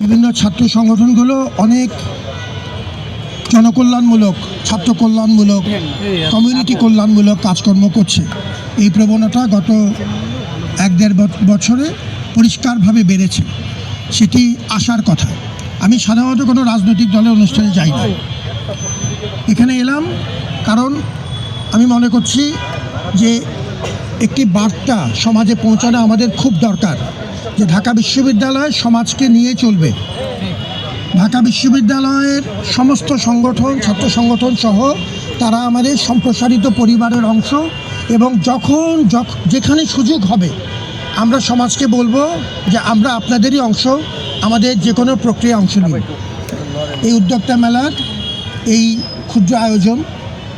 বিভিন্ন ছাত্র সংগঠনগুলো অনেক জনকল্যাণমূলক, ছাত্র কল্যাণমূলক, কমিউনিটি কল্যাণমূলক কাজকর্ম করছে। এই প্রবণতা গত 1-1.5 বছরে পরিষ্কারভাবে বেড়েছে, সেটি আসার কথা। আমি সাধারণত কোনো রাজনৈতিক দলের অনুষ্ঠানে যাই না, এখানে এলাম কারণ আমি মনে করছি যে একটি বার্তা সমাজে পৌঁছানো আমাদের খুব দরকার, যে ঢাকা বিশ্ববিদ্যালয় সমাজকে নিয়ে চলবে। ঢাকা বিশ্ববিদ্যালয়ের সমস্ত সংগঠন, ছাত্র সংগঠন সহ তারা আমাদের সম্প্রসারিত পরিবারের অংশ, এবং যেখানে সুযোগ হবে আমরা সমাজকে বলবো যে আমরা আপনাদেরই অংশ, আমাদের যে কোনো প্রক্রিয়ায় অংশ নিন। এই উদ্যোক্তা মেলার এই ক্ষুদ্র আয়োজন,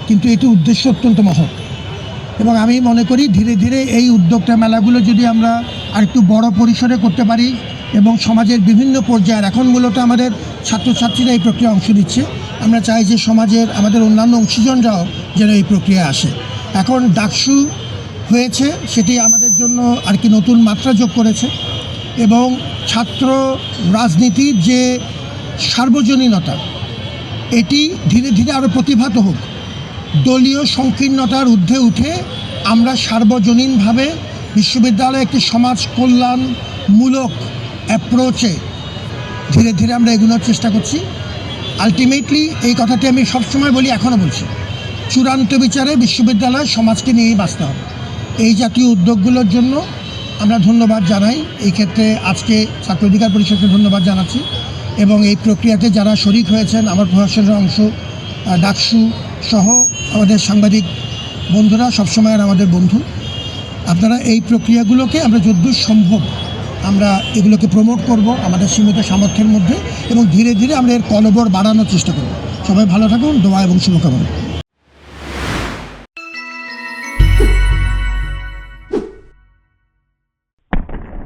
কিন্তু এটি উদ্দেশ্য অত্যন্ত মহৎ, এবং আমি মনে করি ধীরে ধীরে এই উদ্যোক্তা মেলাগুলো যদি আমরা আরেকটু বড় পরিসরে করতে পারি এবং সমাজের বিভিন্ন পর্যায়ের, এখন মূলত আমাদের ছাত্রছাত্রীরা এই প্রক্রিয়ায় অংশ নিচ্ছে, আমরা চাই যে সমাজের আমাদের অন্যান্য অংশীজনরাও যেন এই প্রক্রিয়ায় আসে। এখন ডাকসু হয়েছে, সেটি আমাদের জন্য আর কি নতুন মাত্রা যোগ করেছে, এবং ছাত্র রাজনীতির যে সার্বজনীনতা এটি ধীরে ধীরে আরও প্রতিভাত হোক। দলীয় সংকীর্ণতার ঊর্ধ্বে উঠে আমরা সার্বজনীনভাবে বিশ্ববিদ্যালয়ে একটি সমাজ কল্যাণমূলক অ্যাপ্রোচে ধীরে ধীরে আমরা এগোনোর চেষ্টা করছি। আলটিমেটলি এই কথাটি আমি সবসময় বলি, এখনও বলছি, চূড়ান্ত বিচারে বিশ্ববিদ্যালয় সমাজকে নিয়েই বাঁচতে হবে। এই জাতীয় উদ্যোগগুলোর জন্য আমরা ধন্যবাদ জানাই। এই ক্ষেত্রে আজকে ছাত্র অধিকার পরিষদকে ধন্যবাদ জানাচ্ছি, এবং এই প্রক্রিয়াতে যারা শরিক হয়েছেন, আমার প্রশাসনের অংশ, ডাকসু সহ আমাদের সাংবাদিক বন্ধুরা সবসময়ের আমাদের বন্ধু, আপনারা এই প্রক্রিয়াগুলোকে আমরা যতদূর সম্ভব আমরা এগুলোকে প্রমোট করব আমাদের সীমিত সামর্থ্যের মধ্যে, এবং ধীরে ধীরে আমরা এর কলবর বাড়ানোর চেষ্টা করব। সবাই ভালো থাকুন, দোয়া এবং শুভকামনা।